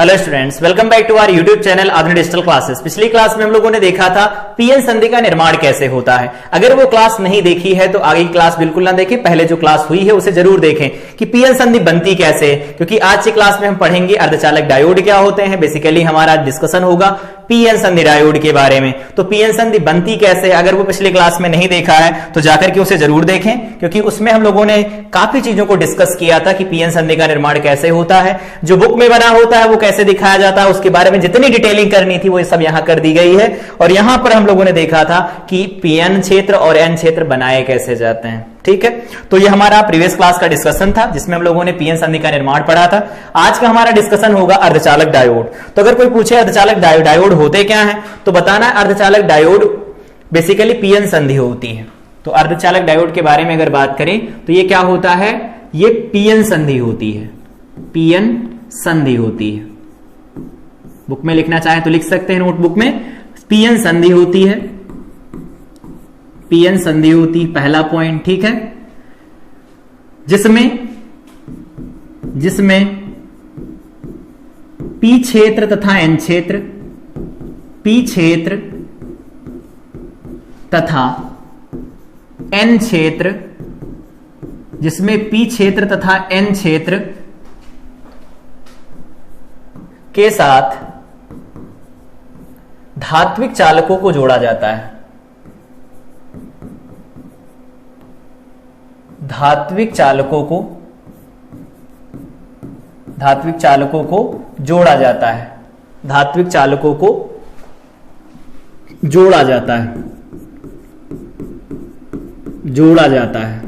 Hello students, welcome back to our YouTube channel Aadhunik digital classes. पिछली class में हम लोगों ने देखा था पीएन संधि का निर्माण कैसे होता है। अगर वो क्लास नहीं देखी है तो आगे की क्लास बिल्कुल ना देखें, पहले जो क्लास हुई है उसे जरूर देखें कि पीएन संधि बनती कैसे है, क्योंकि आज की क्लास में हम पढ़ेंगे अर्धचालक डायोड क्या होते हैं। बेसिकली हमारा डिस्कशन होगा पीएन संधि डायोड के बारे में। तो पीएन संधि बनती कैसे, अगर वो पिछली क्लास में नहीं देखा है तो जाकर के उसे जरूर देखें, क्योंकि उसमें हम लोगों ने काफी चीजों को डिस्कस किया था कि पीएन संधि का निर्माण कैसे होता है, जो बुक में बना होता है वो कैसे दिखाया जाता है, उसके बारे में जितनी डिटेलिंग करनी थी वो सब यहां कर दी गई है। और यहां पर हम लोगों ने देखा था कि पीएन क्षेत्र और एन क्षेत्र बनाए कैसे जाते हैं। ठीक है, तो ये हमारा प्रीवियस क्लास का डिस्कशन था जिसमें हम लोगों ने पीएन संधि का निर्माण पढ़ा था। आज का हमारा डिस्कशन होगा अर्धचालक डायोड। तो अगर कोई पूछे अर्धचालक डायोड होते क्या है तो बताना अर्धचालक डायोड बेसिकली पीएन संधि होती है। तो अर्धचालक डायोड के बारे में अगर बात करें तो ये क्या होता है, ये पीएन संधि होती है। पीएन संधि होती है, बुक में लिखना चाहे तो लिख सकते हैं नोटबुक में। पीएन संधि होती है, पीएन संधि होती पहला पॉइंट। ठीक है, जिसमें पी क्षेत्र तथा एन क्षेत्र, पी क्षेत्र तथा एन क्षेत्र, जिसमें पी क्षेत्र तथा एन क्षेत्र के साथ धात्विक चालकों को जोड़ा जाता है। धात्विक चालकों को जोड़ा जाता है। धात्विक चालकों को जोड़ा जाता है, जोड़ा जाता है,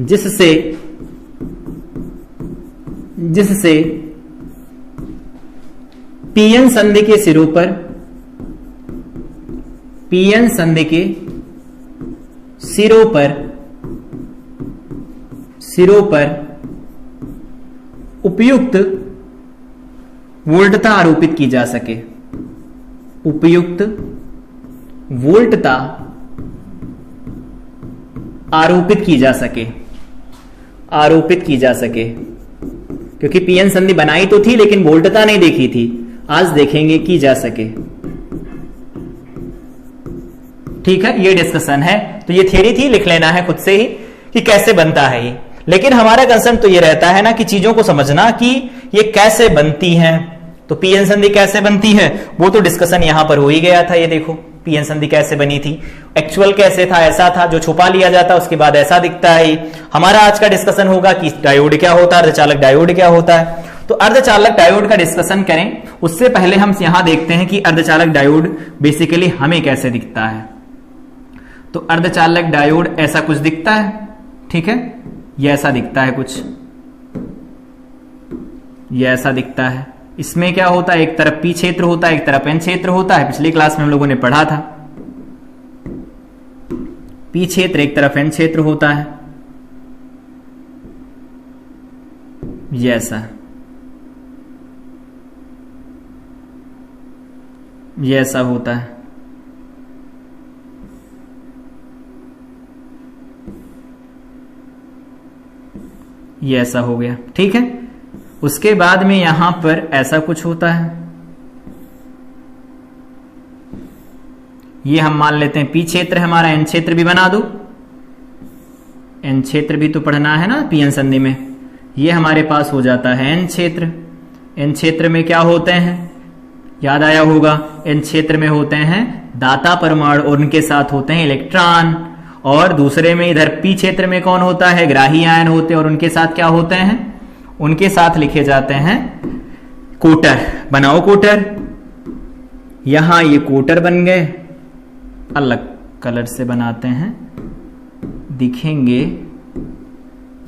जिससे पीएन संधि के सिरों पर, पीएन संधि के सिरों पर उपयुक्त वोल्टता आरोपित की जा सके। उपयुक्त वोल्टता आरोपित की जा सके, आरोपित की जा सके, क्योंकि पीएन संधि बनाई तो थी लेकिन वोल्टता नहीं देखी थी, आज देखेंगे की जा सके। ठीक है, ये डिस्कशन है। तो ये थ्योरी थी, लिख लेना है खुद से ही कि कैसे बनता है ये। लेकिन हमारा कंसर्न तो ये रहता है ना कि चीजों को समझना कि ये कैसे बनती हैं। तो पीएन संधि कैसे बनती है वो तो डिस्कशन यहां पर हो ही गया था। ये देखो पीएन संधि कैसे बनी थी, एक्चुअल कैसे था, ऐसा था जो छुपा लिया जाता उसके बाद ऐसा दिखता है। हमारा आज का डिस्कशन होगा कि डायोड क्या होता है, अर्धचालक डायोड क्या होता है। तो अर्धचालक डायोड का डिस्कशन करें उससे पहले हम यहां देखते हैं कि अर्धचालक डायोड बेसिकली हमें कैसे दिखता है। तो अर्धचालक डायोड ऐसा कुछ दिखता है। ठीक है, ये ऐसा दिखता है कुछ, ये ऐसा दिखता है। इसमें क्या होता है, एक तरफ पी क्षेत्र होता है, एक तरफ एन क्षेत्र होता है। पिछली क्लास में हम लोगों ने पढ़ा था पी क्षेत्र एक तरफ एन क्षेत्र होता है। ये ऐसा, ये ऐसा होता है। ये ऐसा हो गया। ठीक है, उसके बाद में यहां पर ऐसा कुछ होता है। ये हम मान लेते हैं पी क्षेत्र है हमारा, एन क्षेत्र भी बना दो, एन क्षेत्र भी तो पढ़ना है ना पीएन संधि में। ये हमारे पास हो जाता है एन क्षेत्र। एन क्षेत्र में क्या होते हैं, याद आया होगा, एन क्षेत्र में होते हैं दाता परमाणु और उनके साथ होते हैं इलेक्ट्रॉन। और दूसरे में इधर पी क्षेत्र में कौन होता है, ग्राही आयन होते हैं और उनके साथ क्या होते हैं, उनके साथ लिखे जाते हैं कोटर। बनाओ कोटर, यहां ये कोटर बन गए, अलग कलर से बनाते हैं दिखेंगे।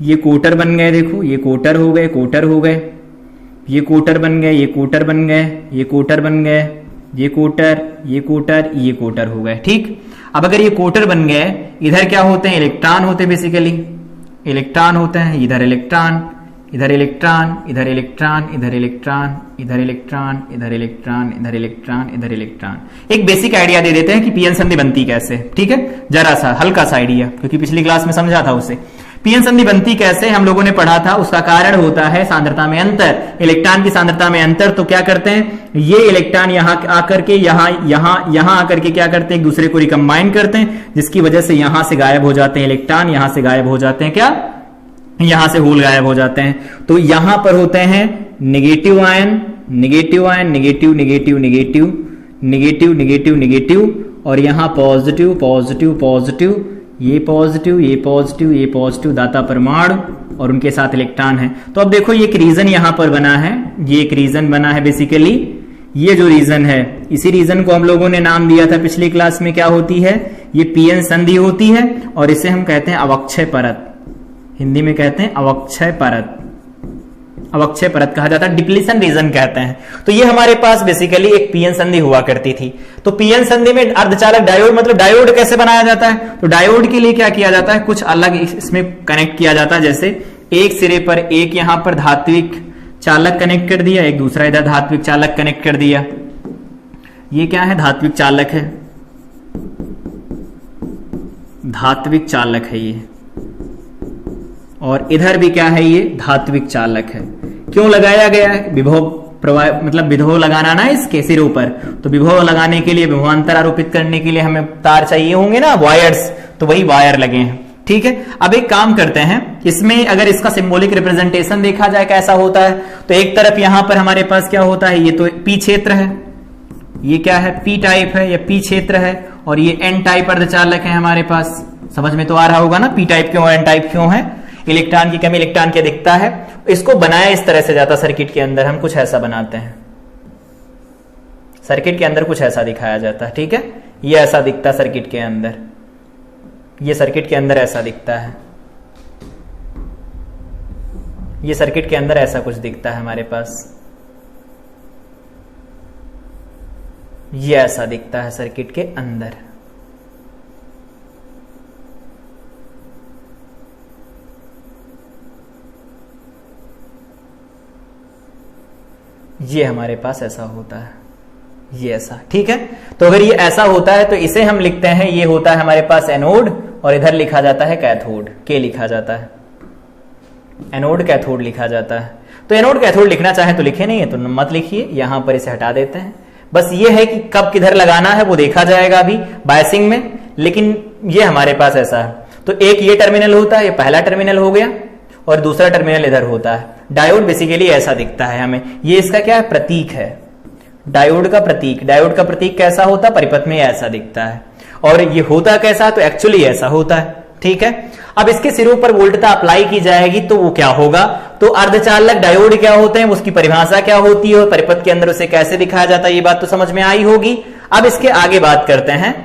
ये कोटर बन गए, देखो ये कोटर हो गए, कोटर हो गए, ये कोटर बन गए, ये कोटर बन गए, ये कोटर बन गए, ये कोटर, ये कोटर, ये कोटर हो गए। ठीक, अब अगर ये कोटर बन गए, इधर क्या होते हैं, इलेक्ट्रॉन होते हैं। बेसिकली इलेक्ट्रॉन होते हैं, इधर इलेक्ट्रॉन, इधर इलेक्ट्रॉन, इधर इलेक्ट्रॉन, इधर इलेक्ट्रॉन, इधर इलेक्ट्रॉन, इधर इलेक्ट्रॉन, इधर इलेक्ट्रॉन, इधर इलेक्ट्रॉन। एक बेसिक आइडिया दे देते हैं कि पीएन संधि बनती कैसे। ठीक है, जरा सा हल्का सा आइडिया, क्योंकि पिछली क्लास में समझा था उसे। पीएन संधि बनती कैसे हम लोगों ने पढ़ा था, उसका कारण होता है सांद्रता में अंतर, इलेक्ट्रॉन की सांद्रता में अंतर। तो क्या करते हैं, ये इलेक्ट्रॉन यहां आकर के यहां आकर के क्या करते हैं, एक दूसरे को रिकंबाइन करते हैं, जिसकी वजह से यहां से गायब हो जाते हैं इलेक्ट्रॉन, यहां से गायब हो जाते हैं क्या, यहां से होल गायब हो जाते हैं। तो यहां पर होते हैं negative ion, negative ion, negative negative negative negative negative negative, और यहां पॉजिटिव पॉजिटिव पॉजिटिव, ये पॉजिटिव ये पॉजिटिव ये पॉजिटिव दाता परमाणु और उनके साथ इलेक्ट्रॉन है। तो अब देखो ये एक रीजन यहां पर बना है, ये एक रीजन बना है बेसिकली, ये जो रीजन है इसी रीजन को हम लोगों ने नाम दिया था पिछली क्लास में, क्या होती है, ये पीएन संधि होती है और इसे हम कहते हैं अवक्षय परत, हिंदी में कहते हैं अवक्षय परत, अवक्षय परत कहा जाता है, डिप्लीशन रीजन कहते हैं। तो ये हमारे पास बेसिकली एक पीएन संधि हुआ करती थी। तो पीएन संधि में अर्धचालक डायोड, मतलब डायोड कैसे बनाया जाता है, तो डायोड के लिए क्या किया जाता है, कुछ अलग इसमें कनेक्ट किया जाता है। जैसे एक सिरे पर एक यहां पर धात्विक चालक कनेक्ट कर दिया, एक दूसरा इधर धात्विक चालक कनेक्ट कर दिया, ये क्या है, धात्विक चालक है, धात्विक चालक है ये, और इधर भी क्या है, ये धात्विक चालक है। क्यों लगाया गया है, विभव प्रवाह, मतलब विभव लगाना ना इसके सिरों पर, तो विभव लगाने के लिए, विभवांतर आरोपित करने के लिए हमें तार चाहिए होंगे ना, वायर्स, तो वही वायर लगे हैं। ठीक है, अब एक काम करते हैं, इसमें अगर इसका सिंबॉलिक रिप्रेजेंटेशन देखा जाए कैसा होता है, तो एक तरफ यहां पर हमारे पास क्या होता है, ये तो पी क्षेत्र है, ये क्या है, पी टाइप है या पी क्षेत्र है, और ये एन टाइप अर्धचालक है हमारे पास। समझ में तो आ रहा होगा ना, पी टाइप क्यों, एन टाइप क्यों है, इलेक्ट्रॉन की कमी इलेक्ट्रॉन क्या दिखता है। इसको बनाया इस तरह से जाता सर्किट के अंदर, हम कुछ ऐसा बनाते हैं, सर्किट के अंदर कुछ ऐसा दिखाया जाता है। ठीक है, ये ऐसा दिखता है सर्किट के अंदर, ये सर्किट के अंदर ऐसा दिखता है, ये सर्किट के अंदर ऐसा कुछ दिखता है हमारे पास, ये ऐसा दिखता है सर्किट के अंदर। ये हमारे पास ऐसा होता है, ये ऐसा। ठीक है, तो अगर ये ऐसा होता है तो इसे हम लिखते हैं, ये होता है हमारे पास एनोड, और इधर लिखा जाता है कैथोड, के लिखा जाता है, एनोड कैथोड लिखा जाता है। तो एनोड कैथोड लिखना चाहे तो लिखे, नहीं है तो मत लिखिए, यहां पर इसे हटा देते हैं। बस ये है कि कब किधर लगाना है वो देखा जाएगा अभी बायसिंग में, लेकिन ये हमारे पास ऐसा है। तो एक ये टर्मिनल होता है, ये पहला टर्मिनल हो गया, और दूसरा टर्मिनल इधर होता है। डायोड बेसिकली ऐसा दिखता है हमें, ये इसका क्या है, प्रतीक है, डायोड का प्रतीक। डायोड का प्रतीक कैसा होता है, परिपथ में ऐसा दिखता है, और ये होता कैसा, तो एक्चुअली ऐसा होता है। ठीक है, अब इसके सिरों पर वोल्टता अप्लाई की जाएगी तो वो क्या होगा, तो अर्धचालक डायोड क्या होते हैं, उसकी परिभाषा क्या होती है और परिपथ के अंदर उसे कैसे दिखाया जाता है, ये बात तो समझ में आई होगी। अब इसके आगे बात करते हैं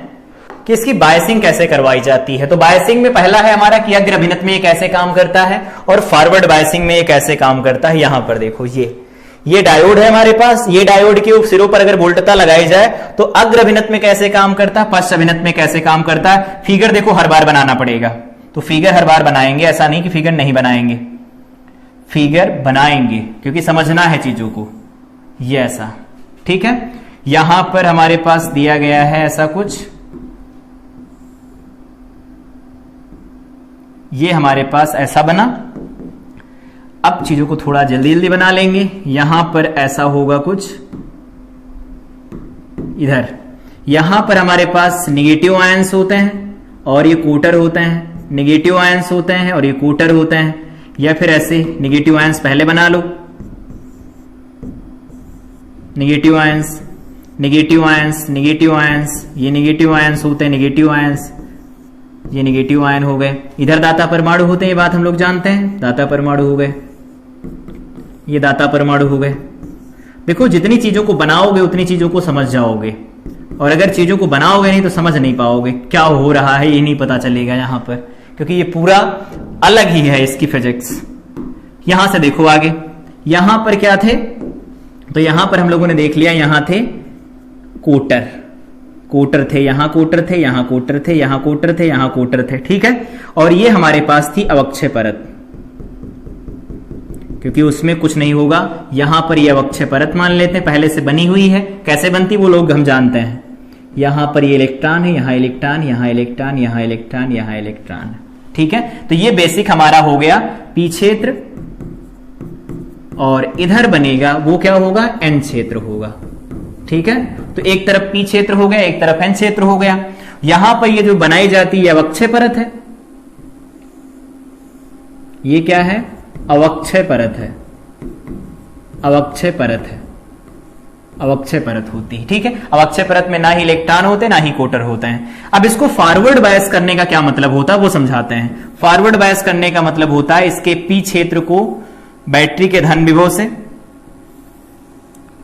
कि इसकी बायसिंग कैसे करवाई जाती है। तो बायसिंग में पहला है हमारा कि अग्र अभिनत में ये कैसे काम करता है, और फॉरवर्ड बायसिंग में ये कैसे काम करता है। यहां पर देखो, ये डायोड है हमारे पास, ये डायोड के सिरों पर अगर वोल्टता लगाई जाए तो अग्र अभिनत में कैसे काम करता है, पश्च अभिनत में कैसे काम करता है। फिगर देखो हर बार बनाना पड़ेगा, तो फिगर हर बार बनाएंगे, ऐसा नहीं कि फिगर नहीं बनाएंगे, फिगर बनाएंगे क्योंकि समझना है चीजों को, ये ऐसा। ठीक है, यहां पर हमारे पास दिया गया है ऐसा कुछ, ये हमारे पास ऐसा बना। अब चीजों को थोड़ा जल्दी जल्दी बना लेंगे। यहां पर ऐसा होगा कुछ, इधर यहां पर हमारे पास निगेटिव आयंस होते हैं और ये कोटर होते हैं, निगेटिव आयंस होते हैं और ये कोटर होते हैं, या फिर ऐसे निगेटिव आयंस पहले बना लो, negative ions, negative ions, negative ions, ये निगेटिव आयंस होते हैं, निगेटिव आयंस, ये निगेटिव आयन हो गए। इधर दाता परमाणु होते हैं, ये बात हम लोग जानते हैं, दाता परमाणु हो गए, ये दाता परमाणु हो गए। देखो जितनी चीजों को बनाओगे उतनी चीजों को समझ जाओगे, और अगर चीजों को बनाओगे नहीं तो समझ नहीं पाओगे, क्या हो रहा है ये नहीं पता चलेगा यहां पर, क्योंकि ये पूरा अलग ही है इसकी फिजिक्स। यहां से देखो आगे, यहां पर क्या थे, तो यहां पर हम लोगों ने देख लिया, यहां थे कोटर, कोटर थे, यहां कोटर थे, यहां कोटर थे, यहां कोटर थे, यहां कोटर थे। ठीक है, और ये हमारे पास थी अवक्षय परत, क्योंकि उसमें कुछ नहीं होगा। यहां पर ये अवक्षय परत मान लेते हैं, पहले से बनी हुई है, कैसे बनती वो लोग हम जानते हैं। यहां पर ये इलेक्ट्रॉन है, यहां इलेक्ट्रॉन, यहां इलेक्ट्रॉन, यहां इलेक्ट्रॉन, यहां इलेक्ट्रॉन, ठीक है, तो ये बेसिक हमारा हो गया पी क्षेत्र, और इधर बनेगा वो क्या होगा, एन क्षेत्र होगा। ठीक है, तो एक तरफ पी क्षेत्र हो गया, एक तरफ एन क्षेत्र हो गया। यहां पर ये जो बनाई जाती है अवक्षय परत है, ये क्या है, अवक्षय परत है, अवक्षय परत है, अवक्षय परत होती है। ठीक है, अवक्षय परत में ना ही इलेक्ट्रॉन होते ना ही कोटर होते हैं। अब इसको फॉरवर्ड बायस करने का क्या मतलब होता है वो समझाते हैं। फॉरवर्ड बायस करने का मतलब होता है इसके पी क्षेत्र को बैटरी के धन विभव से,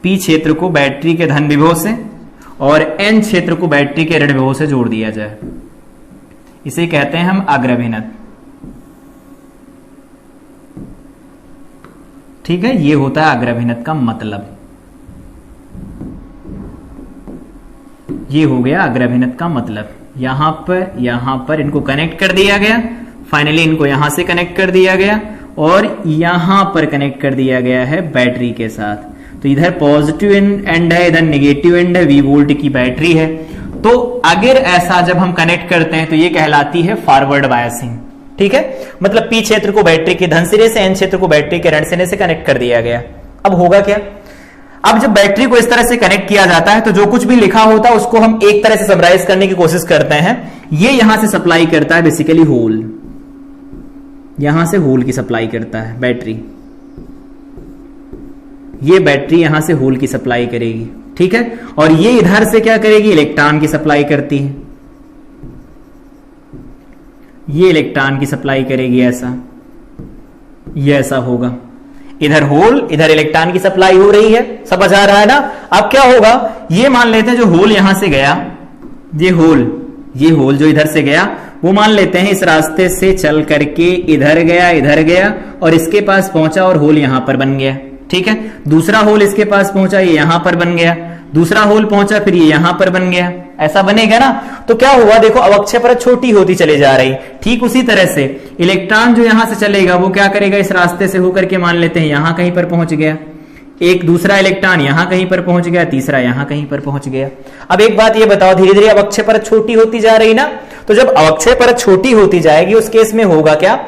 पी क्षेत्र को बैटरी के धन विभव से और एन क्षेत्र को बैटरी के ऋण विभव से जोड़ दिया जाए। इसे कहते हैं हम अग्रभिन्नत। ठीक है, ये होता है अग्रभिन्नत का मतलब। ये हो गया अग्रभिन्नत का मतलब। यहां पर इनको कनेक्ट कर दिया गया, फाइनली इनको यहां से कनेक्ट कर दिया गया और यहां पर कनेक्ट कर दिया गया है बैटरी के साथ। तो इधर पॉजिटिव एंड है, इधर नेगेटिव एंड है, V वोल्ट की बैटरी है। तो अगर ऐसा जब हम कनेक्ट करते हैं तो ये कहलाती है फॉरवर्ड बायसिंग। ठीक है, मतलब पी क्षेत्र को बैटरी के धन सिरे से, एन क्षेत्र को बैटरी के ऋण सिरे से कनेक्ट कर दिया गया। अब होगा क्या, अब जब बैटरी को इस तरह से कनेक्ट किया जाता है तो जो कुछ भी लिखा होता है उसको हम एक तरह से समराइज करने की कोशिश करते हैं। ये यहां से सप्लाई करता है बेसिकली होल, यहां से होल की सप्लाई करता है बैटरी, ये बैटरी यहां से होल की सप्लाई करेगी। ठीक है, और ये इधर से क्या करेगी, इलेक्ट्रॉन की सप्लाई करती है, ये इलेक्ट्रॉन की सप्लाई करेगी। ऐसा ये ऐसा होगा, इधर होल इधर इलेक्ट्रॉन की सप्लाई हो रही है, समझ आ रहा है ना। अब क्या होगा, ये मान लेते हैं जो होल यहां से गया, ये होल जो इधर से गया वो मान लेते हैं इस रास्ते से चल करके इधर गया और इसके पास पहुंचा और होल यहां पर बन गया। ठीक है, दूसरा होल इसके पास पहुंचा, ये यहां पर बन गया, दूसरा होल पहुंचा फिर ये यहां पर बन गया। ऐसा बनेगा ना। तो क्या हुआ, देखो अवक्षय परत छोटी होती चली जा रही। ठीक उसी तरह से इलेक्ट्रॉन जो यहां से चलेगा वो क्या करेगा, इस रास्ते से होकर के मान लेते हैं यहां कहीं पर पहुंच गया, एक दूसरा इलेक्ट्रॉन यहां कहीं पर पहुंच गया, तीसरा यहां कहीं पर पहुंच गया। अब एक बात ये बताओ, धीरे धीरे अवक्षय परत छोटी होती जा रही ना, तो जब अवक्षय परत छोटी होती जाएगी उस केस में होगा क्या,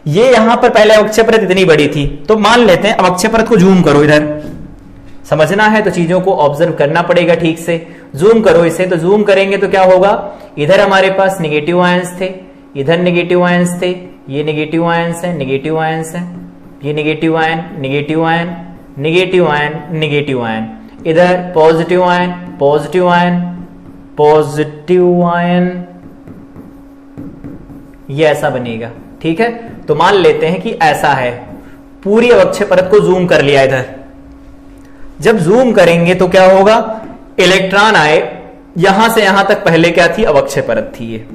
ये यहां पर पहले अवक्षय परत इतनी बड़ी थी, तो मान लेते हैं अवक्षय परत को जूम करो, इधर समझना है तो चीजों को ऑब्जर्व करना पड़ेगा ठीक से। जूम करो इसे, तो जूम करेंगे तो क्या होगा, इधर हमारे पास नेगेटिव आयंस थे, इधर नेगेटिव आयंस थे, ये नेगेटिव आयंस है, नेगेटिव आयंस है, ये negative ion, negative ion, negative ion, negative ion, इधर positive ion, positive ion, positive ion, ये ऐसा बनेगा। ठीक है, तो मान लेते हैं कि ऐसा है, पूरी अवक्षय परत को जूम कर लिया इधर। जब जूम करेंगे तो क्या होगा, इलेक्ट्रॉन आए, यहां से यहां तक पहले क्या थी, अवक्षय परत थी, ये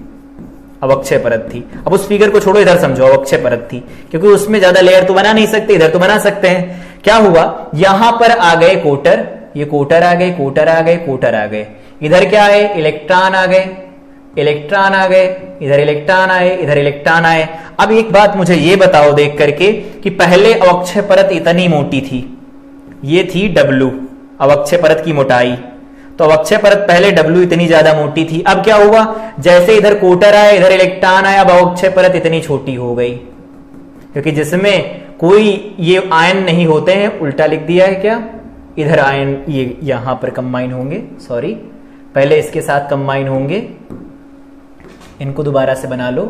अवक्षय परत थी। अब उस फिगर को छोड़ो, इधर समझो अवक्षय परत थी, क्योंकि उसमें ज्यादा लेयर तो बना नहीं सकते, इधर तो बना सकते हैं। क्या हुआ, यहां पर आ गए कोटर, ये कोटर आ गए, कोटर आ गए, कोटर आ गए, इधर क्या आए, इलेक्ट्रॉन आ गए, इलेक्ट्रॉन आ गए, इधर इलेक्ट्रॉन आए, इधर इलेक्ट्रॉन आए। अब एक बात मुझे ये बताओ देख करके कि पहले अवक्षय परत इतनी मोटी थी, ये थी W अवक्षय परत की मोटाई, तो अवक्षय परत पहले W इतनी ज्यादा मोटी थी। अब क्या हुआ, जैसे इधर कोटर आया, इधर इलेक्ट्रॉन आया, अब अवक्षय परत इतनी छोटी हो गई, क्योंकि जिसमें कोई ये आयन नहीं होते हैं। उल्टा लिख दिया है क्या, इधर आयन ये यहां पर कंबाइन होंगे, सॉरी पहले इसके साथ कंबाइन होंगे, इनको दोबारा से बना लो,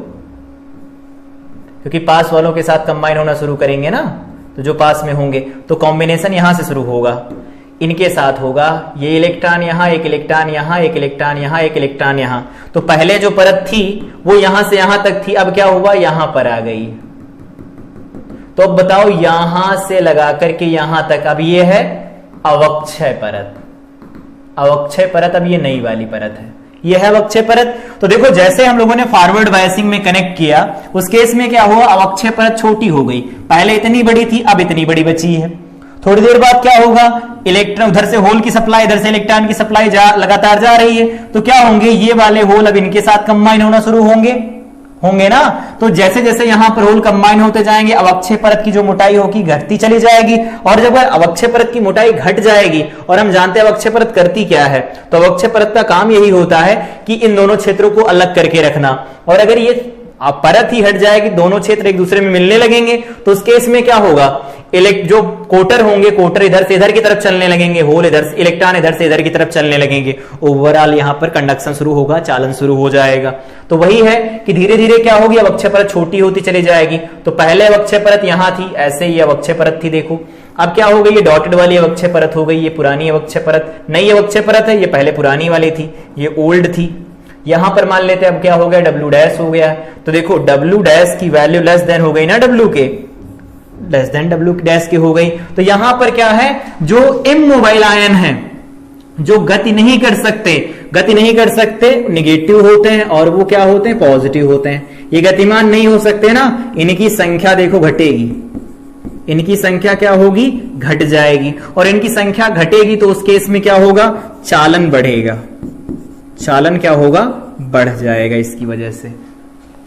क्योंकि पास वालों के साथ कंबाइन होना शुरू करेंगे ना, तो जो पास में होंगे तो कॉम्बिनेशन यहां से शुरू होगा, इनके साथ होगा, ये इलेक्ट्रॉन यहां, एक इलेक्ट्रॉन यहां, एक इलेक्ट्रॉन यहां, एक इलेक्ट्रॉन यहां। तो पहले जो परत थी वो यहां से यहां तक थी, अब क्या हुआ, यहां पर आ गई। तो अब बताओ, यहां से लगा करके यहां तक, अब ये है अवक्षय परत, अवक्षय परत अब ये नई वाली परत है, ये है अवक्षय परत। तो देखो जैसे हम लोगों ने फॉरवर्ड बायसिंग में कनेक्ट किया, उस केस में क्या हुआ, अवक्षय परत छोटी हो गई, पहले इतनी बड़ी थी अब इतनी बड़ी बची है। थोड़ी देर बाद क्या होगा, इलेक्ट्रॉन उधर से होल की सप्लाई, इधर से इलेक्ट्रॉन की सप्लाई लगातार जा रही है, तो क्या होंगे, ये वाले होल अब इनके साथ कंबाइन होना शुरू होंगे ना। तो जैसे जैसे यहां पर होल कंबाइन होते जाएंगे, अवक्षय परत की जो मोटाई होगी घटती चली जाएगी, और जब अवक्षय परत की मोटाई घट जाएगी, और हम जानते हैं अवक्षय परत करती क्या है, तो अवक्षय परत का काम यही होता है कि इन दोनों क्षेत्रों को अलग करके रखना। और अगर ये अब परत ही हट जाएगी, दोनों क्षेत्र एक दूसरे में मिलने लगेंगे, तो उस केस में क्या होगा, जो कोटर होंगे, कोटर इधर से इधर की तरफ चलने लगेंगे, होल इधर से, इलेक्ट्रॉन इधर से इधर की तरफ चलने लगेंगे, ओवरऑल यहां पर कंडक्शन शुरू होगा, चालन शुरू हो जाएगा। तो वही है कि धीरे धीरे क्या होगी, अवक्षय परत छोटी होती चली जाएगी। तो पहले अवक्षय परत यहां थी, ऐसे ही अवक्षय परत थी, देखो अब क्या हो गई, ये डॉटेड वाली अवक्षय परत हो गई, ये पुरानी अवक्षय परत, नई अवक्षय परत है, ये पहले पुरानी वाली थी, ये ओल्ड थी। यहां पर मान लेते हैं अब क्या हो गया, डब्ल्यू डैश हो गया। तो देखो डब्ल्यू डैश की वैल्यू लेस देन हो गई ना डब्ल्यू के, लेस देन डब्ल्यू डैश की हो गई। तो यहां पर क्या है, जो इमोबाइल आयन है, जो गति नहीं कर सकते, निगेटिव होते हैं, और वो क्या होते हैं, पॉजिटिव होते हैं। ये गतिमान नहीं हो सकते ना, इनकी संख्या देखो घटेगी, इनकी संख्या क्या होगी, घट जाएगी, और इनकी संख्या घटेगी तो उस केस में क्या होगा, चालन बढ़ेगा, चालन क्या होगा, बढ़ जाएगा इसकी वजह से।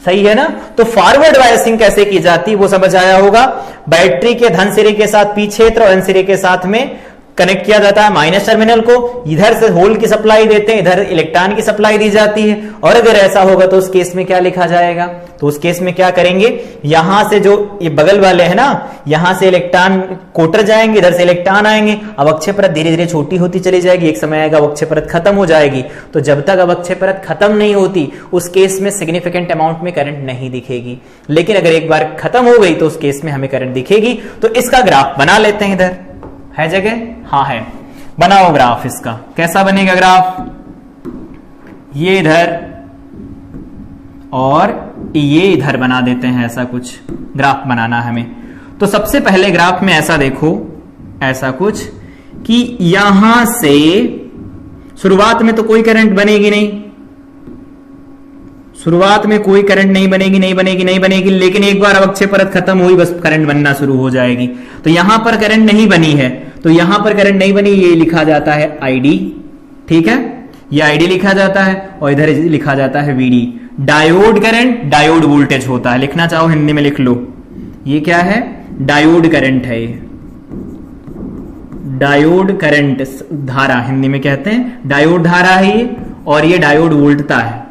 सही है ना। तो फॉरवर्ड बायसिंग कैसे की जाती है वो समझ आया होगा। बैटरी के धन सिरे के साथ पी क्षेत्र और एन सिरे के साथ में कनेक्ट किया जाता है माइनस टर्मिनल को, इधर से होल की सप्लाई देते हैं, इधर इलेक्ट्रॉन की सप्लाई दी जाती है। और अगर ऐसा होगा तो उस केस में क्या लिखा जाएगा, तो उस केस में क्या करेंगे, यहां से जो ये बगल वाले हैं ना, यहां से इलेक्ट्रॉन कोटर जाएंगे, इधर से इलेक्ट्रॉन आएंगे, अवक्षय परत धीरे धीरे छोटी होती चली जाएगी, एक समय आएगा अवक्षय परत खत्म हो जाएगी। तो जब तक अवक्षय परत खत्म नहीं होती उस केस में सिग्निफिकेंट अमाउंट में करंट नहीं दिखेगी, लेकिन अगर एक बार खत्म हो गई तो उस केस में हमें करंट दिखेगी। तो इसका ग्राफ बना लेते हैं, इधर है जगह, हाँ है, बनाओ ग्राफ इसका। कैसा बनेगा ग्राफ, ये इधर और ये इधर बना देते हैं, ऐसा कुछ ग्राफ बनाना हमें। तो सबसे पहले ग्राफ में ऐसा देखो, ऐसा कुछ कि यहां से शुरुआत में तो कोई करंट बनेगी नहीं, शुरुआत में कोई करंट नहीं बनेगी, लेकिन एक बार अवक्षय परत खत्म हुई बस करंट बनना शुरू हो जाएगी। तो यहां पर करंट नहीं बनी है, तो यहां पर करंट नहीं बनी, ये लिखा जाता है आईडी, ठीक है, ये आईडी लिखा जाता है, और इधर लिखा जाता है VD. Diode current, diode voltage होता है, लिखना चाहो हिंदी में लिख लो, ये क्या है, डायोड करंट है, ये डायोड करंट, धारा हिंदी में कहते हैं, डायोड धारा है ये, और ये डायोड वोल्टता है,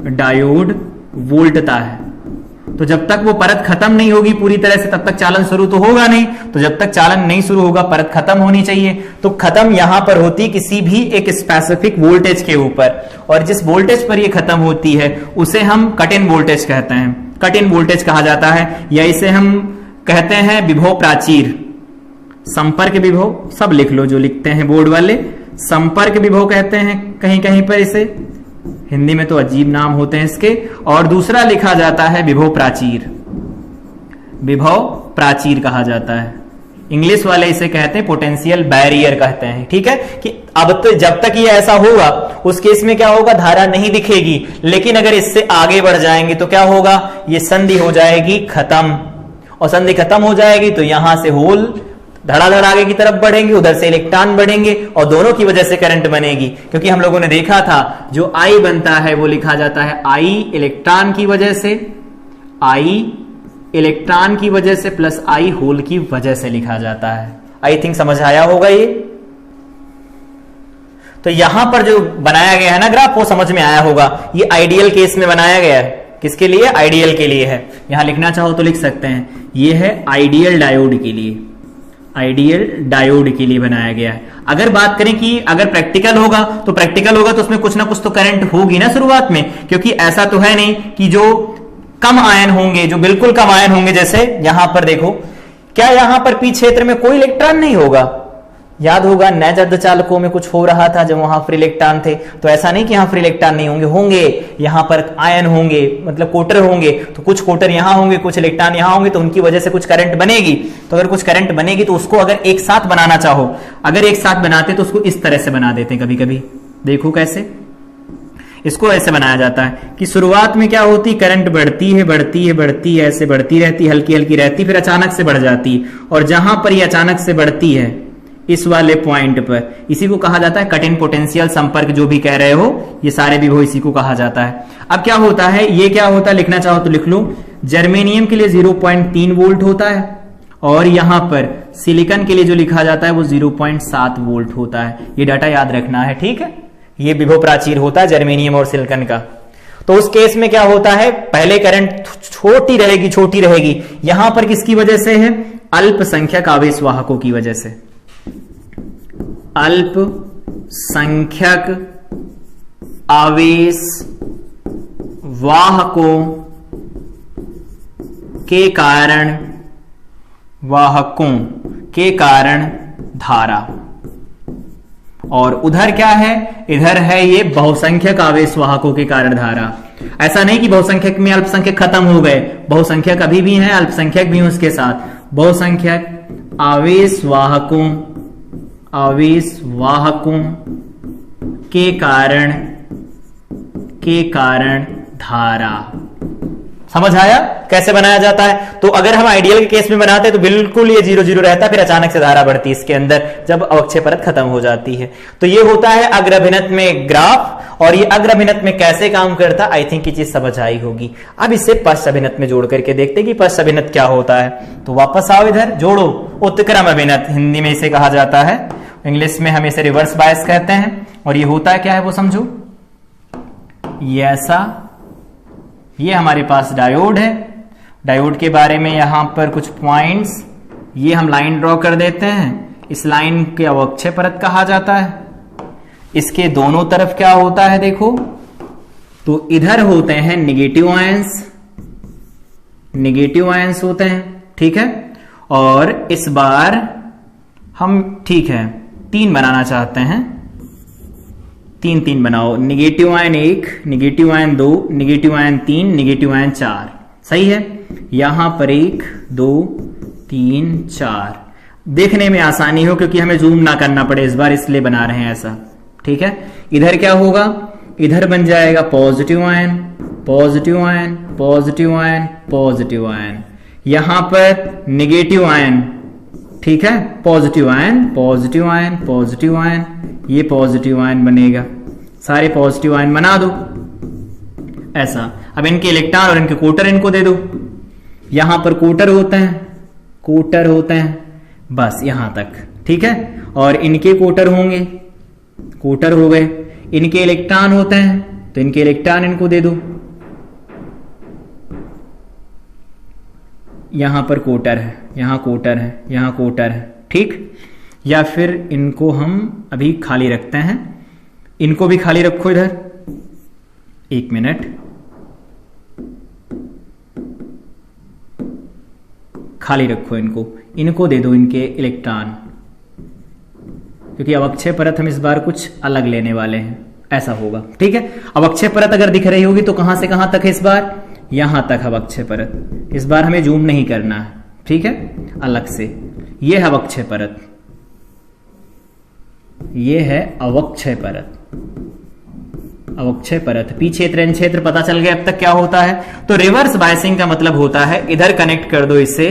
डायोड वोल्टता है। तो जब तक वो परत खत्म नहीं होगी पूरी तरह से तब तक चालन शुरू तो होगा नहीं, तो जब तक चालन नहीं शुरू होगा परत खत्म होनी चाहिए। तो खत्म यहां पर होती किसी भी एक स्पेसिफिक वोल्टेज के ऊपर, और जिस वोल्टेज पर ये खत्म होती है उसे हम कट इन वोल्टेज कहते हैं, कट इन वोल्टेज कहा जाता है, या इसे हम कहते हैं विभव प्राचीर, संपर्क विभव, सब लिख लो जो लिखते हैं बोर्ड वाले, संपर्क विभव कहते हैं कहीं कहीं पर इसे, हिंदी में तो अजीब नाम होते हैं इसके। और दूसरा लिखा जाता है विभव प्राचीर, विभव प्राचीर कहा जाता है, इंग्लिश वाले इसे कहते हैं पोटेंशियल बैरियर कहते हैं, ठीक है। कि अब तो जब तक ये ऐसा होगा उस केस में क्या होगा, धारा नहीं दिखेगी, लेकिन अगर इससे आगे बढ़ जाएंगे तो क्या होगा, ये संधि हो जाएगी खत्म, और संधि खत्म हो जाएगी तो यहां से होल धड़ाधड़ आगे की तरफ बढ़ेंगे, उधर से इलेक्ट्रॉन बढ़ेंगे, और दोनों की वजह से करंट बनेगी। क्योंकि हम लोगों ने देखा था जो आई बनता है वो लिखा जाता है आई इलेक्ट्रॉन की वजह से, आई इलेक्ट्रॉन की वजह से प्लस आई होल की वजह से लिखा जाता है। आई थिंक समझ आया होगा ये। तो यहां पर जो बनाया गया है ना ग्राफ वो समझ में आया होगा, ये आइडियल केस में बनाया गया है, किसके लिए, आइडियल के लिए है। यहां लिखना चाहो तो लिख सकते हैं, ये है आइडियल डायोड के लिए, आइडियल डायोड के लिए बनाया गया है। अगर बात करें कि अगर प्रैक्टिकल होगा तो उसमें कुछ ना कुछ तो करंट होगी ना शुरुआत में, क्योंकि ऐसा तो है नहीं कि जो कम आयन होंगे, जो बिल्कुल कम आयन होंगे, जैसे यहां पर देखो, क्या यहां पर पी क्षेत्र में कोई इलेक्ट्रॉन नहीं होगा, याद होगा नैज अर्धचालकों में कुछ हो रहा था जब वहां फ्री इलेक्ट्रॉन थे, तो ऐसा नहीं कि यहां फ्री इलेक्ट्रॉन नहीं होंगे, होंगे, यहां पर आयन होंगे, मतलब कोटर होंगे, तो कुछ कोटर यहां होंगे, कुछ इलेक्ट्रॉन यहां होंगे, तो उनकी वजह से कुछ करंट बनेगी। तो अगर कुछ करंट बनेगी तो उसको अगर एक साथ बनाना चाहो, अगर एक साथ बनाते तो उसको इस तरह से बना देते हैं, कभी कभी देखो कैसे, इसको ऐसे बनाया जाता है कि शुरुआत में क्या होती, करंट बढ़ती है, ऐसे बढ़ती रहती, हल्की हल्की रहती, फिर अचानक से बढ़ जाती, और जहां पर ये अचानक से बढ़ती है इस वाले पॉइंट पर, इसी को कहा जाता है कट इन पोटेंशियल संपर्क, जो भी कह रहे हो, ये सारे विभव इसी को कहा जाता है। अब क्या होता है, ये क्या होता है, लिखना चाहो तो लिख लो, जर्मेनियम के लिए 0.3 वोल्ट होता है, और यहां पर सिलिकॉन के लिए जो लिखा जाता है वो 0.7 वोल्ट होता है। ये डाटा याद रखना है, ठीक है। ये विभव प्राचीर होता है जर्मेनियम और सिलिकॉन का। तो उस केस में क्या होता है, पहले करंट छोटी रहेगी। यहां पर किसकी वजह से है, अल्पसंख्यक आवेश वाहकों की वजह से, अल्पसंख्यक आवेश वाहकों के कारण धारा। और उधर क्या है, इधर है ये बहुसंख्यक आवेश वाहकों के कारण धारा। ऐसा नहीं कि बहुसंख्यक में अल्पसंख्यक खत्म हो गए, बहुसंख्यक अभी भी हैं, अल्पसंख्यक भी उसके साथ। बहुसंख्यक आवेश वाहकों के कारण धारा। समझ आया कैसे बनाया जाता है? तो अगर हम आइडियल के केस में बनाते तो बिल्कुल ये 0 0 रहता, फिर अचानक से धारा बढ़ती इसके अंदर जब अवक्षय परत खत्म हो जाती है। तो ये होता है अग्रभिनत में ग्राफ। और ये अग्रभिनत में कैसे काम करता, आई थिंक ये चीज समझ आई होगी। अब इसे पश्च अभिनत में जोड़ करके देखते कि पश्च अभिनत क्या होता है। तो वापस आओ इधर, जोड़ो। उत्क्रम अभिनत हिंदी में इसे कहा जाता है, इंग्लिश में हम इसे रिवर्स बायस कहते हैं। और ये होता है क्या है वो समझो, ये ऐसा, ये हमारे पास डायोड है। डायोड के बारे में यहां पर कुछ पॉइंट्स, ये हम लाइन ड्रॉ कर देते हैं। इस लाइन के अवक्षय परत कहा जाता है। इसके दोनों तरफ क्या होता है देखो, तो इधर होते हैं निगेटिव आयंस होते हैं, ठीक है। और इस बार हम, ठीक है, 3 बनाना चाहते हैं, 3 बनाओ। Negative ion 1, negative ion 2, negative ion 3, negative ion 4। सही है। यहां पर 1 2 3 4। देखने में आसानी हो क्योंकि हमें जूम ना करना पड़े इस बार, इसलिए बना रहे हैं ऐसा, ठीक है। इधर क्या होगा, इधर बन जाएगा positive ion, positive ion, positive ion, positive ion. यहां पर निगेटिव आयन, ठीक है, positive ion, positive ion, positive ion, ये पॉजिटिव आयन बनेगा। सारे पॉजिटिव आयन बना दो ऐसा। अब इनके इलेक्ट्रॉन और इनके कोटर इनको दे दो। यहां पर कोटर होते हैं, बस यहां तक, ठीक है। और इनके कोटर होंगे, कोटर हो गए। इनके इलेक्ट्रॉन होते हैं तो इनके इलेक्ट्रॉन इनको दे दो। यहां पर कोटर है, यहां कोटर है, यहां कोटर है, ठीक। या फिर इनको हम अभी खाली रखते हैं, इनको भी खाली रखो इधर, 1 मिनट, खाली रखो इनको दे दो इनके इलेक्ट्रॉन, क्योंकि अवक्षय परत हम इस बार कुछ अलग लेने वाले हैं, ऐसा होगा, ठीक है। अवक्षय परत अगर दिख रही होगी तो कहां से कहां तक है इस बार, यहां तक अवक्षय परत। इस बार हमें जूम नहीं करना है, ठीक है, अलग से। यह है अवक्षय परत, यह है अवक्षय परत, अवक्षय परत। पीछे ऋण क्षेत्र पता चल गया अब तक क्या होता है। तो रिवर्स बायसिंग का मतलब होता है, इधर कनेक्ट कर दो इसे,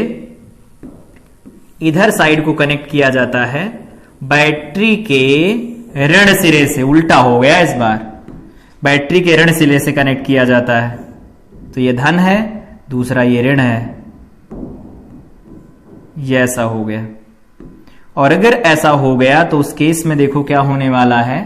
इधर साइड को कनेक्ट किया जाता है बैटरी के ऋण सिरे से। उल्टा हो गया इस बार, बैटरी के ऋण सिरे से कनेक्ट किया जाता है। तो ये धन है, दूसरा ये ऋण है, ये ऐसा हो गया। और अगर ऐसा हो गया तो उस केस में देखो क्या होने वाला है,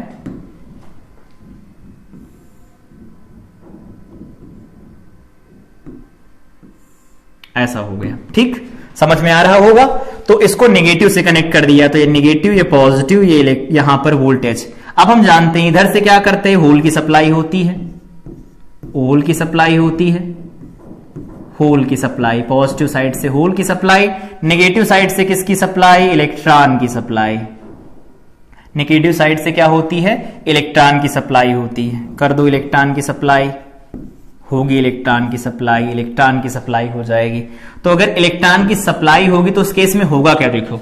ऐसा हो गया, ठीक, समझ में आ रहा होगा। तो इसको नेगेटिव से कनेक्ट कर दिया, तो ये नेगेटिव, ये पॉजिटिव, ये यहां पर वोल्टेज। अब हम जानते हैं इधर से क्या करते हैं, होल की सप्लाई होती है, होल की सप्लाई होती है, होल की सप्लाई, पॉजिटिव साइड से होल की सप्लाई, नेगेटिव साइड से किसकी सप्लाई, इलेक्ट्रॉन की सप्लाई। नेगेटिव साइड से क्या होती है, इलेक्ट्रॉन की सप्लाई होती है। कर दो इलेक्ट्रॉन की सप्लाई, होगी इलेक्ट्रॉन की सप्लाई, इलेक्ट्रॉन की सप्लाई हो जाएगी। तो अगर इलेक्ट्रॉन की सप्लाई होगी तो उस केस में होगा क्या, देखो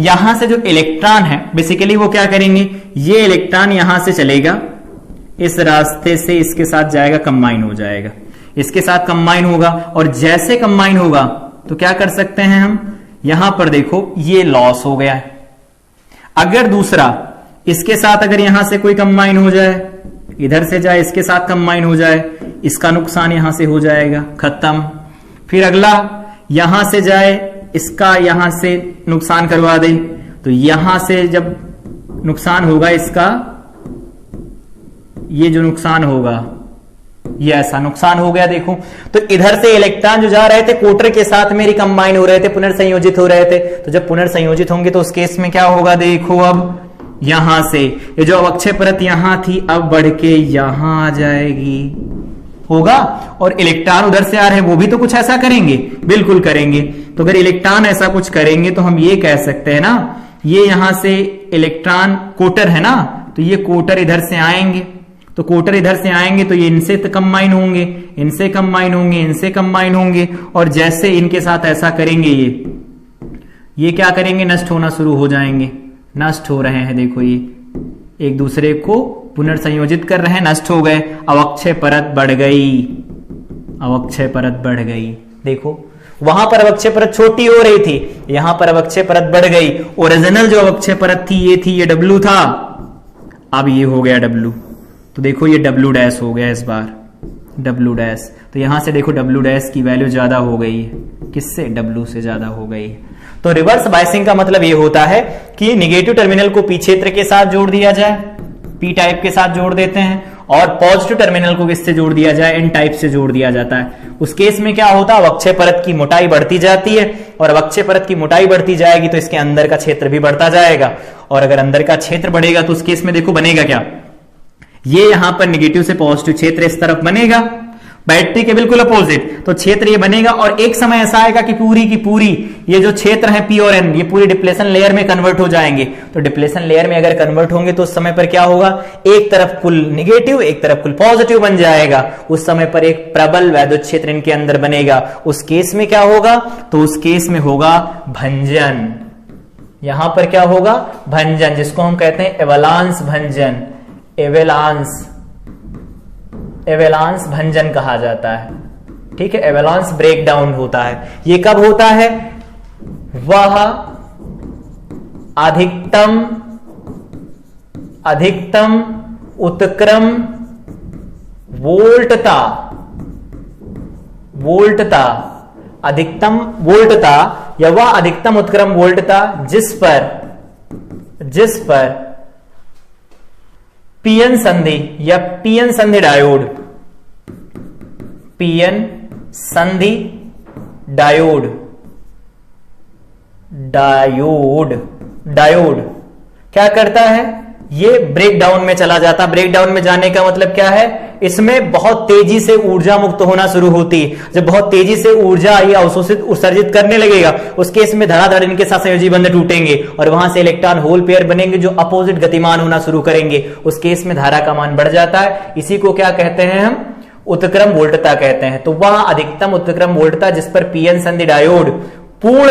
यहां से जो इलेक्ट्रॉन है बेसिकली वो क्या करेंगे, ये इलेक्ट्रॉन यहां से चलेगा, इस रास्ते से इसके साथ जाएगा, कंबाइन हो जाएगा, इसके साथ कंबाइन होगा। और जैसे कंबाइन होगा तो क्या कर सकते हैं हम, यहां पर देखो ये लॉस हो गया है। अगर दूसरा इसके साथ अगर यहां से कोई कंबाइन हो जाए, इधर से जाए इसके साथ कंबाइन हो जाए, इसका नुकसान यहां से हो जाएगा, खत्म। फिर अगला यहां से जाए, इसका यहां से नुकसान करवा दे, तो यहां से जब नुकसान होगा इसका, ये जो नुकसान होगा ये ऐसा नुकसान हो गया। देखो तो इधर से इलेक्ट्रॉन जो जा रहे थे कोटर के साथ मेरी कंबाइन हो रहे थे, पुनर्संयोजित हो रहे थे। तो जब पुनर्संयोजित होंगे तो उस केस में क्या होगा, देखो अब यहां से ये जो अवक्षय परत यहां थी अब बढ़ के यहां आ जाएगी, होगा। और इलेक्ट्रॉन उधर से आ रहे हैं, वो भी तो कुछ ऐसा करेंगे, बिल्कुल करेंगे। तो अगर इलेक्ट्रॉन ऐसा कुछ करेंगे तो हम ये कह सकते हैं ना, ये यहां से इलेक्ट्रॉन कोटर है ना, तो ये कोटर इधर से आएंगे, तो कोटर इधर से आएंगे तो ये इनसे कंबाइन होंगे, इनसे कंबाइन होंगे, इनसे कंबाइन होंगे। और जैसे इनके साथ ऐसा करेंगे ये क्या करेंगे, नष्ट होना शुरू हो जाएंगे। नष्ट हो रहे हैं, देखो ये एक दूसरे को पुनर्संयोजित कर रहे हैं, नष्ट हो गए। अवक्षय परत बढ़ गई, अवक्षय परत बढ़ गई। देखो वहां पर अवक्षय परत छोटी हो रही थी, यहां पर अवक्षय परत बढ़ गई। ओरिजिनल जो अवक्षय परत थी ये थी, ये W था, अब ये हो गया W। तो देखो ये W डैश हो गया इस बार, W डैश। तो यहां से देखो W डैश की वैल्यू ज्यादा हो गई है, किससे, W से ज्यादा हो गई। तो रिवर्स बायसिंग का मतलब ये होता है कि निगेटिव टर्मिनल को पी क्षेत्र के साथ जोड़ दिया जाए, पी टाइप के साथ जोड़ देते हैं, और पॉजिटिव टर्मिनल को किससे जोड़ दिया जाए, एन टाइप से जोड़ दिया जाता है। उस केस में क्या होता है, अवक्षय परत की मोटाई बढ़ती जाती है, और अवक्षय परत की मोटाई बढ़ती जाएगी तो इसके अंदर का क्षेत्र भी बढ़ता जाएगा। और अगर अंदर का क्षेत्र बढ़ेगा तो उस केस में देखो बनेगा क्या, ये यहां पर निगेटिव से पॉजिटिव क्षेत्र इस तरफ बनेगा, बैटरी के बिल्कुल अपोजिट। तो क्षेत्र ये बनेगा, और एक समय ऐसा आएगा कि पूरी की पूरी ये जो क्षेत्र है पी और एन, ये पूरी डिप्लेशन लेयर में कन्वर्ट हो जाएंगे। तो डिप्लेशन लेयर में अगर कन्वर्ट होंगे तो उस समय पर क्या होगा, एक तरफ कुल निगेटिव, एक तरफ कुल पॉजिटिव बन जाएगा। उस समय पर एक प्रबल वैद्युत क्षेत्र इनके अंदर बनेगा। उस केस में क्या होगा, तो उस केस में होगा भंजन। यहां पर क्या होगा, भंजन, जिसको हम कहते हैं एवलांस भंजन, एवेलांस भंजन कहा जाता है। ठीक है, एवेलांस ब्रेकडाउन होता है। ये कब होता है, वह अधिकतम उत्क्रम वोल्टता, अधिकतम वोल्टता या वह अधिकतम उत्क्रम वोल्टता जिस पर पीएन संधि या पीएन संधि डायोड, पीएन संधि डायोड क्या करता है, ये ब्रेक डाउन में चला जाता। ब्रेक डाउन में जाने का मतलब क्या है, इसमें बहुत तेजी से ऊर्जा मुक्त होना शुरू होती है। जब बहुत तेजी से ऊर्जा ये अवशोषित उत्सर्जित करने लगेगा, उस केस में धड़ाधड़ इनके साथ संयोजी बंध टूटेंगे और वहां से इलेक्ट्रॉन होल पेयर बनेंगे जो अपोजिट गतिमान होना शुरू करेंगे। उस केस में धारा का मान बढ़ जाता है। इसी को क्या कहते हैं हम, उत्क्रम वोल्टता कहते हैं। तो वह अधिकतम उत्क्रम वोल्टता जिस पर पीएन संधि डायोड पूर्ण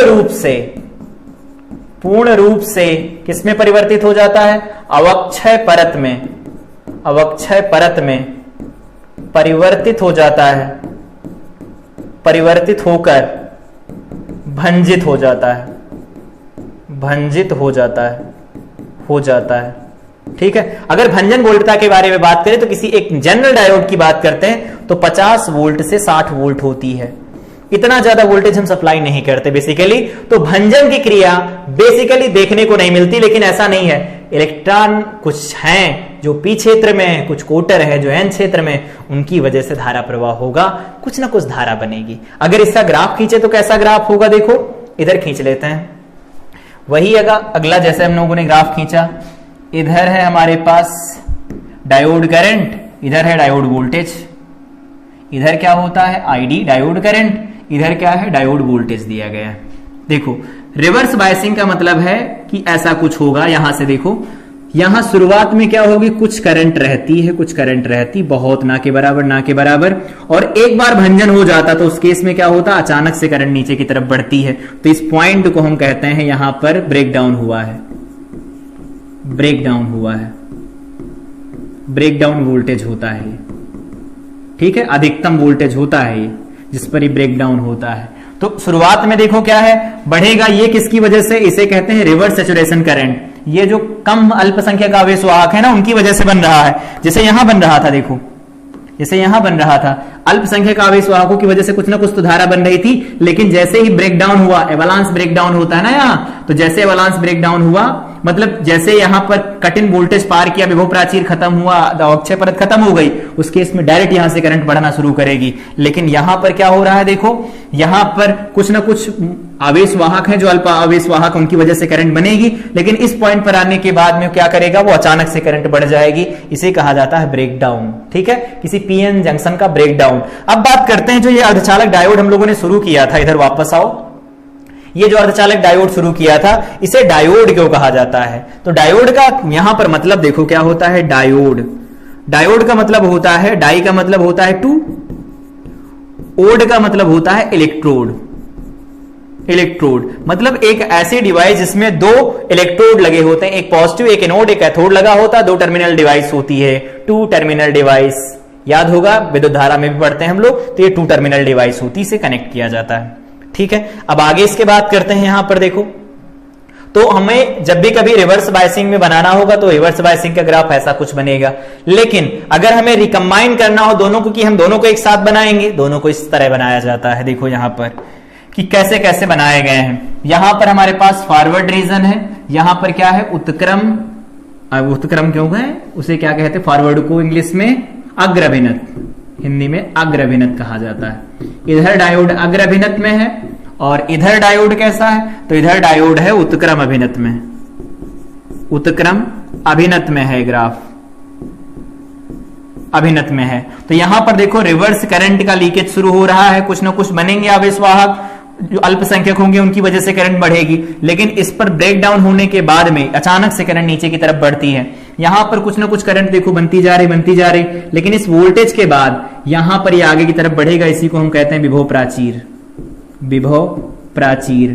रूप से किसमें परिवर्तित हो जाता है, अवक्षय परत में परिवर्तित हो जाता है, परिवर्तित होकर भंजित हो जाता है, हो जाता है। ठीक है, अगर भंजन वोल्टता के बारे में बात करें तो किसी एक जनरल डायोड की बात करते हैं तो 50 वोल्ट से 60 वोल्ट होती है। इतना ज्यादा वोल्टेज हम सप्लाई नहीं करते बेसिकली। तो भंजन की क्रिया बेसिकली देखने को नहीं मिलती, लेकिन ऐसा नहीं है, इलेक्ट्रॉन कुछ हैं जो पी क्षेत्र में है, कुछ कोटर है जो एन क्षेत्र में, उनकी वजह से धारा प्रवाह होगा, कुछ ना कुछ धारा बनेगी। अगर इसका ग्राफ खींचे तो कैसा ग्राफ होगा, देखो इधर खींच लेते हैं। वही अगला जैसे हम लोगों ने ग्राफ खींचा, इधर है हमारे पास डायोड करंट, इधर है डायोड वोल्टेज, इधर क्या होता है आईडी डायोड करंट, इधर क्या है डायोड वोल्टेज दिया गया है। देखो रिवर्स बायसिंग का मतलब है कि ऐसा कुछ होगा। यहां से देखो, यहां शुरुआत में क्या होगी, कुछ करंट रहती, बहुत ना के बराबर, और एक बार भंजन हो जाता तो उस केस में क्या होता, अचानक से करंट नीचे की तरफ बढ़ती है। तो इस पॉइंट को हम कहते हैं यहां पर ब्रेकडाउन हुआ है, ब्रेकडाउन वोल्टेज होता है। ठीक है, अधिकतम वोल्टेज होता है ये जिस पर ये ब्रेकडाउन होता है। तो शुरुआत में देखो क्या है, बढ़ेगा, ये किसकी वजह से, इसे कहते हैं रिवर्स सैचुरेशन करंट। ये जो कम अल्पसंख्यक आवेश वाहक है ना, उनकी वजह से बन रहा है। जैसे यहां बन रहा था, देखो जैसे यहां बन रहा था, अल्पसंख्यक आवेश वाहकों की वजह से कुछ ना कुछ तो धारा बन रही थी, लेकिन जैसे ही ब्रेक डाउन हुआ, एवलांस ब्रेक डाउन होता है ना यहां, तो जैसे एवलांस ब्रेक डाउन हुआ, मतलब जैसे यहां पर कट इन वोल्टेज पार किया, विभव प्राचीर खत्म हुआ, अक्षय परत खत्म हो गई, उस केस में डायरेक्ट यहां से करंट बढ़ना शुरू करेगी। लेकिन यहां पर क्या हो रहा है, देखो यहां पर कुछ ना कुछ आवेश वाहक हैं जो अल्प आवेश वाहक, उनकी वजह से करंट बनेगी, लेकिन इस पॉइंट पर आने के बाद में क्या करेगा, वो अचानक से करंट बढ़ जाएगी। इसे कहा जाता है ब्रेक डाउन। ठीक है, किसी पीएन जंक्शन का ब्रेक डाउन। अब बात करते हैं जो ये अर्धचालक डायोड हम लोगों ने शुरू किया था, इधर वापस आओ। ये जो अर्धचालक डायोड शुरू किया था, इसे डायोड क्यों कहा जाता है? तो डायोड का यहां पर मतलब देखो क्या होता है, डायोड। डायोड का मतलब होता है, डाई का मतलब होता है टू, ओड का मतलब होता है इलेक्ट्रोड। इलेक्ट्रोड मतलब एक ऐसी डिवाइस जिसमें दो इलेक्ट्रोड लगे होते हैं, एक पॉजिटिव एक एनोड एक कैथोड लगा होता है, दो टर्मिनल डिवाइस होती है, टू टर्मिनल डिवाइस। याद होगा विद्युत धारा में भी पढ़ते हैं हम लोग, तो ये टू टर्मिनल डिवाइस होती है, इसे कनेक्ट किया जाता है। ठीक है, अब आगे इसके बात करते हैं। यहां पर देखो, तो हमें जब भी कभी रिवर्स बायसिंग में बनाना होगा तो रिवर्स बायसिंग का ग्राफ ऐसा कुछ बनेगा, लेकिन अगर हमें रिकंबाइन करना हो दोनों को, कि हम दोनों को एक साथ बनाएंगे, दोनों को इस तरह बनाया जाता है। देखो यहां पर कि कैसे कैसे बनाए गए हैं। यहां पर हमारे पास फॉरवर्ड रीजन है, यहां पर क्या है, उत्क्रम। अब उत्क्रम क्यों है, उसे क्या कहते हैं, फॉरवर्ड को इंग्लिश में अग्रभिनत, हिंदी में अग्रभिनत कहा जाता है। इधर डायोड अग्रभिनत में है और इधर डायोड कैसा है, तो इधर डायोड है उत्क्रम अभिनत में, उत्क्रम अभिनत में है, ग्राफ अभिनत में है। तो यहां पर देखो रिवर्स करंट का लीकेज शुरू हो रहा है, कुछ ना कुछ बनेंगे आवेश वाहक जो अल्पसंख्यक होंगे, उनकी वजह से करंट बढ़ेगी, लेकिन इस पर ब्रेक डाउन होने के बाद में अचानक से करंट नीचे की तरफ बढ़ती है। यहां पर कुछ ना कुछ करंट देखो बनती जा रही, लेकिन इस वोल्टेज के बाद यहां पर ये आगे की तरफ बढ़ेगा, इसी को हम कहते हैं विभव प्राचीर। विभव प्राचीर,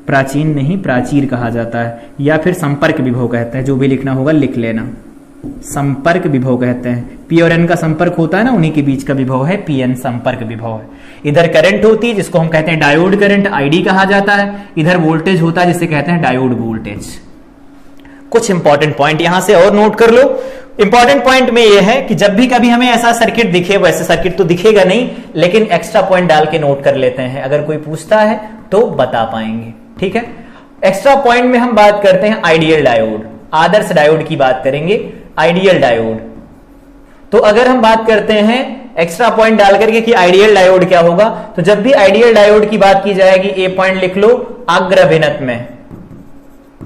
प्राचीन नहीं प्राचीर कहा जाता है, या फिर संपर्क विभव कहते हैं, जो भी लिखना होगा लिख लेना। संपर्क विभव कहते हैं, पी और एन का संपर्क होता है ना, उन्हीं के बीच का विभव है पीएन, संपर्क विभव है। इधर करंट होती है जिसको हम कहते हैं डायोड करंट, आईडी कहा जाता है। इधर वोल्टेज होता है जिसे कहते हैं डायोड वोल्टेज। कुछ इंपॉर्टेंट पॉइंट यहां से और नोट कर लो। इंपॉर्टेंट पॉइंट में यह है कि जब भी कभी हमें ऐसा सर्किट दिखे, वैसे सर्किट तो दिखेगा नहीं, लेकिन एक्स्ट्रा पॉइंट डाल के नोट कर लेते हैं, अगर कोई पूछता है तो बता पाएंगे। ठीक है, एक्स्ट्रा पॉइंट में हम बात करते हैं आइडियल डायोड, आदर्श डायोड की बात करेंगे, आइडियल डायोड। तो अगर हम बात करते हैं एक्स्ट्रा पॉइंट डाल करके कि आइडियल डायोड क्या होगा, तो जब भी आइडियल डायोड की बात की जाएगी, ए पॉइंट लिख लो, अग्र अभिनत में,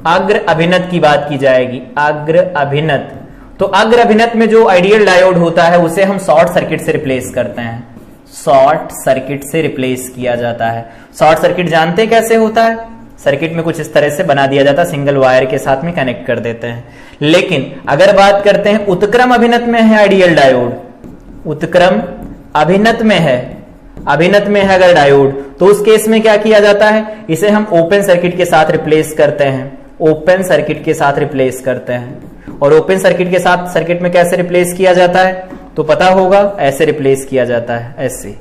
अग्र अभिनत की बात की जाएगी, अग्र अभिनत। तो अग्र अभिनत में जो आइडियल डायोड होता है उसे हम शॉर्ट सर्किट से रिप्लेस करते हैं, शॉर्ट सर्किट से रिप्लेस किया जाता है। शॉर्ट सर्किट जानते हैं कैसे होता है, सर्किट में कुछ इस तरह से बना दिया जाता है, सिंगल वायर के साथ में कनेक्ट कर देते हैं। लेकिन अगर बात करते हैं उत्क्रम अभिनत में है आइडियल डायोड, उत्क्रम अभिनत में है, अभिनत में है अगर डायोड, तो उस केस में क्या किया जाता है, इसे हम ओपन सर्किट के साथ रिप्लेस करते हैं, ओपन सर्किट के साथ रिप्लेस करते हैं। और ओपन सर्किट के साथ सर्किट में कैसे रिप्लेस किया जाता है, तो पता होगा, ऐसे रिप्लेस किया जाता है, ऐसे।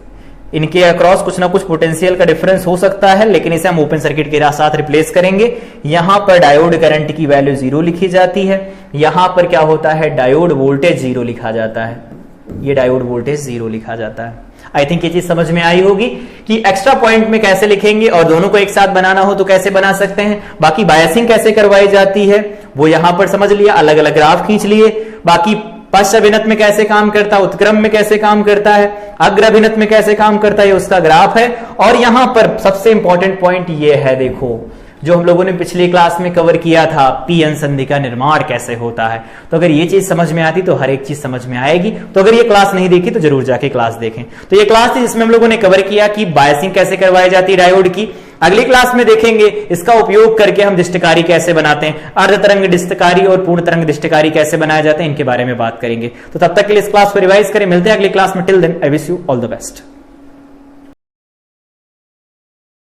इनके अक्रॉस कुछ ना कुछ पोटेंशियल का डिफरेंस हो सकता है, लेकिन इसे हम ओपन सर्किट के साथ रिप्लेस करेंगे। यहां पर डायोड करंट की वैल्यू 0 लिखी जाती है, यहां पर क्या होता है, डायोड वोल्टेज 0 लिखा जाता है, ये डायोड वोल्टेज 0 लिखा जाता है। आई थिंक ये चीज समझ में आई होगी कि एक्स्ट्रा पॉइंट में कैसे लिखेंगे और दोनों को एक साथ बनाना हो तो कैसे बना सकते हैं। बाकी बायसिंग कैसे करवाई जाती है वो यहां पर समझ लिया, अलग अलग ग्राफ खींच लिए। बाकी पश्च अभिनत में कैसे काम करता है, उत्क्रम में कैसे काम करता है, अग्र अभिनत में कैसे काम करता है, उसका ग्राफ है। और यहां पर सबसे इंपॉर्टेंट पॉइंट ये है, देखो जो हम लोगों ने पिछली क्लास में कवर किया था, पीएन संधि का निर्माण कैसे होता है। तो अगर ये चीज समझ में आती तो हर एक चीज समझ में आएगी। तो अगर ये क्लास नहीं देखी तो जरूर जाके क्लास देखें। तो ये क्लास थी जिसमें हम लोगों ने कवर किया कि बायसिंग कैसे करवाई जाती है डायोड की। अगली क्लास में देखेंगे इसका उपयोग करके हम डिस्टकारी कैसे बनाते हैं, अर्ध तरंग डिस्टकारी और पूर्ण तरंग डिस्टकारी कैसे बनाए जाते हैं, इनके बारे में बात करेंगे। तो तब तक के लिए इस क्लास को रिवाइज करें, मिलते हैं अगली क्लास में। Till then I wish you all the best.